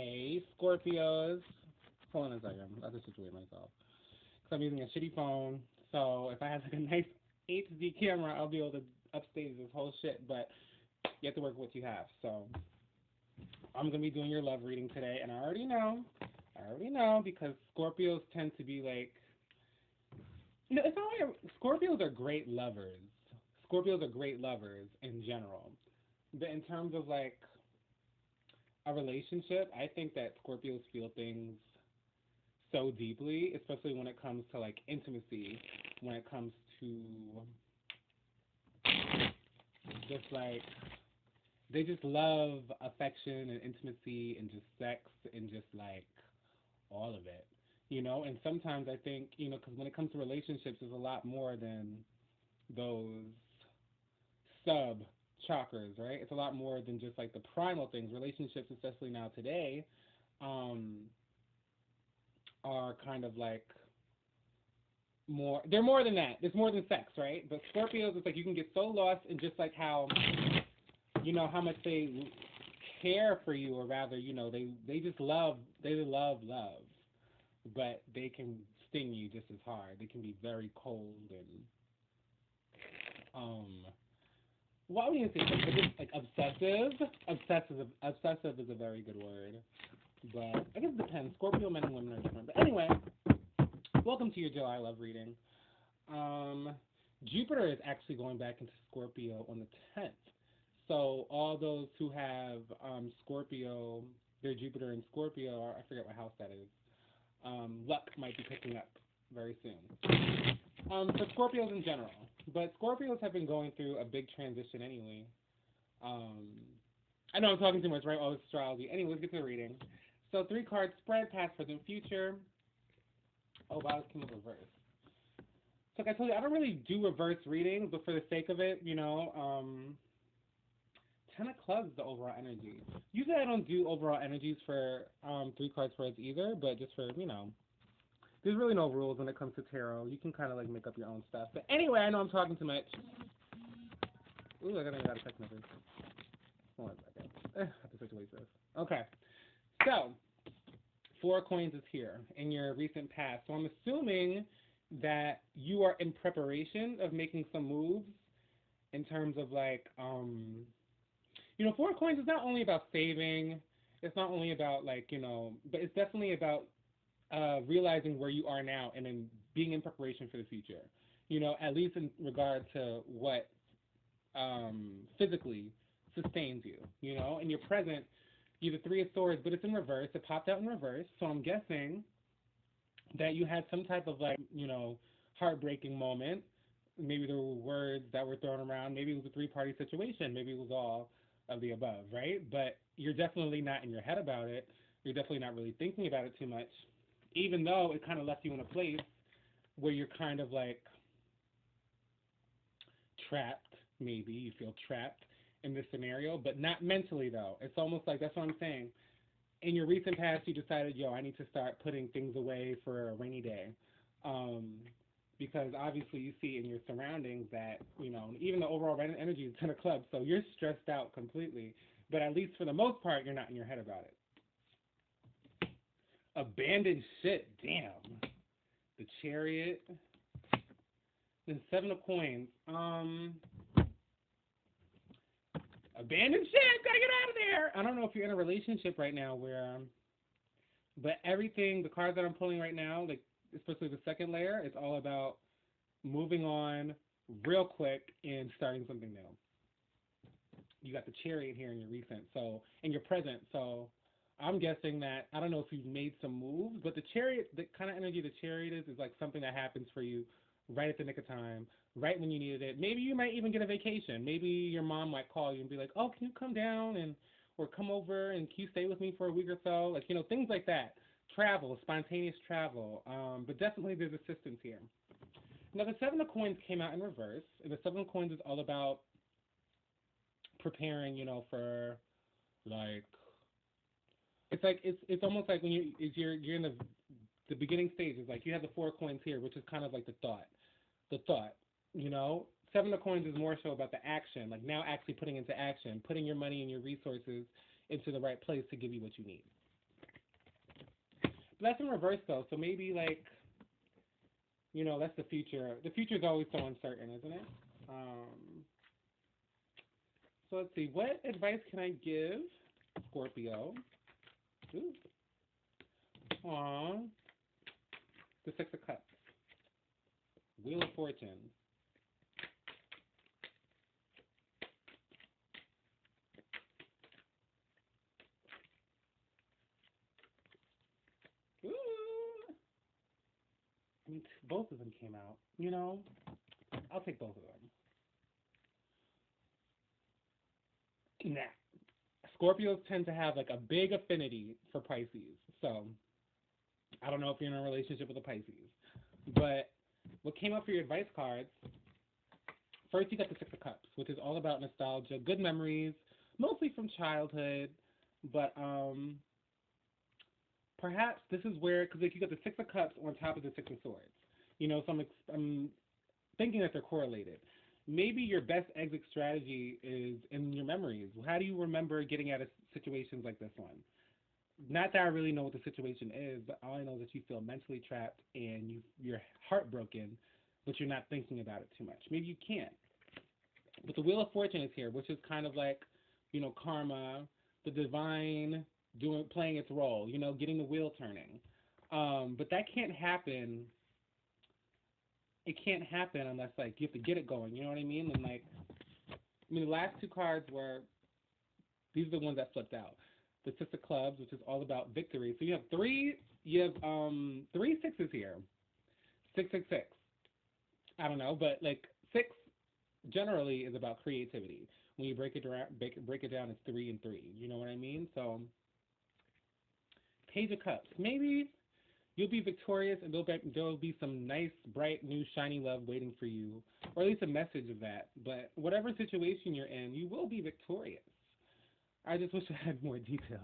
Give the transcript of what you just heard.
Hey, Scorpios. Hold on a second. I have to situate myself. Because I'm using a shitty phone. So if I had like a nice HD camera, I'll be able to upstage this whole shit. But you have to work with what you have. So I'm going to be doing your love reading today. And I already know. Because Scorpios tend to be like, it's not like Scorpios are great lovers. Scorpios are great lovers in general. But in terms of like a relationship, I think that Scorpios feel things so deeply, especially when it comes to like intimacy, when it comes to just like they just love affection and intimacy and just sex and just like all of it, And sometimes I think, because when it comes to relationships, there's a lot more than those sub chakras, right? It's a lot more than just like the primal things. Relationships, especially now today, um, are kind of like more. They're more than that. It's more than sex, right? But Scorpios, it's like you can get so lost in just like how how much they care for you, or rather, they just love, but they can sting you just as hard. They can be very cold and what would you say? Like obsessive. Obsessive is a very good word, but I guess it depends. Scorpio men and women are different. But anyway, welcome to your July love reading. Jupiter is actually going back into Scorpio on the 10th. So all those who have Scorpio, their Jupiter in Scorpio, or I forget what house that is, luck might be picking up very soon. For Scorpios in general. But Scorpios have been going through a big transition anyway. I know I'm talking too much, right? All this astrology. Anyway, let's get to the reading. So 3 cards: spread, past, present, future. Oh, wow, this came in reverse. So like I told you, I don't really do reverse readings, but for the sake of it, 10 of clubs is the overall energy. Usually I don't do overall energies for 3 card spreads either, but just for, there's really no rules when it comes to tarot. You can kind of like make up your own stuff. But anyway, I know I'm talking too much. Ooh, I got a text message. Hold on a second. I have to situate this. Okay. So, 4 coins is here in your recent past. So I'm assuming that you are in preparation of making some moves in terms of like, 4 coins is not only about saving. It's not only about like, but it's definitely about realizing where you are now and then being in preparation for the future. At least in regard to what physically sustains you. In your present, you have the 3 of Swords, but it's in reverse. It popped out in reverse. So I'm guessing that you had some type of like, heartbreaking moment. Maybe there were words that were thrown around. Maybe it was a 3-party situation. Maybe it was all of the above, right? But you're definitely not in your head about it. You're definitely not really thinking about it too much, even though it kind of left you in a place where you're kind of like trapped, maybe. You feel trapped in this scenario, but not mentally, though. It's almost like, that's what I'm saying. In your recent past, you decided, I need to start putting things away for a rainy day. Because obviously you see in your surroundings that, even the overall energy is 10 of clubs, so you're stressed out completely. But at least for the most part, you're not in your head about it. Abandoned shit, damn. The Chariot. Then 7 of Coins. Abandoned shit, gotta get out of there. I don't know if you're in a relationship right now where, but everything, the cards that I'm pulling right now, like especially the second layer, it's all about moving on real quick and starting something new. You got the Chariot here in your recent, so in your present. So I'm guessing that, I don't know if you've made some moves, but the Chariot, the kind of energy the Chariot is like something that happens for you right at the nick of time, right when you needed it. Maybe you might even get a vacation. Maybe your mom might call you and be like, oh, can you come down and or come over and can you stay with me for a week or so? Like, things like that. Travel, spontaneous travel. But definitely there's assistance here. Now, the 7 of Coins came out in reverse, and the 7 of Coins is all about preparing, for like, it's almost like when you're in the beginning stages. Like you have the 4 coins here, which is kind of like the thought. 7 of Coins is more so about the action, like now actually putting into action, putting your money and your resources into the right place to give you what you need. But that's in reverse though, so maybe like, that's the future. The future is always so uncertain, isn't it? Um, so let's see. What advice can I give Scorpio? Ooh. Aw. The Six of Cups. Wheel of Fortune. Ooh. I mean, both of them came out. I'll take both of them. Nah. Scorpios tend to have like a big affinity for Pisces. So I don't know if you're in a relationship with a Pisces. But what came up for your advice cards, first you got the Six of Cups, which is all about nostalgia, good memories, mostly from childhood. But perhaps this is where, because like you got the Six of Cups on top of the Six of Swords. So I'm thinking that they're correlated. Maybe your best exit strategy is in your memories. How do you remember getting out of situations like this one? Not that I really know what the situation is, but all I know is that you feel mentally trapped and you're heartbroken, but you're not thinking about it too much. Maybe you can't. But the Wheel of Fortune is here, which is kind of like, karma, the divine playing its role, getting the wheel turning. But that can't happen. It can't happen unless like you have to get it going. You know what I mean? And like, the last two cards were, these are the ones that flipped out. The Six of Clubs, which is all about victory. So you have three sixes here. 666. I don't know, but like six generally is about creativity. When you break it down, it's 3 and 3. You know what I mean? So Page of Cups. Maybe you'll be victorious, and there'll be some nice, bright, new, shiny love waiting for you, or at least a message of that. But whatever situation you're in, you will be victorious. I just wish I had more details.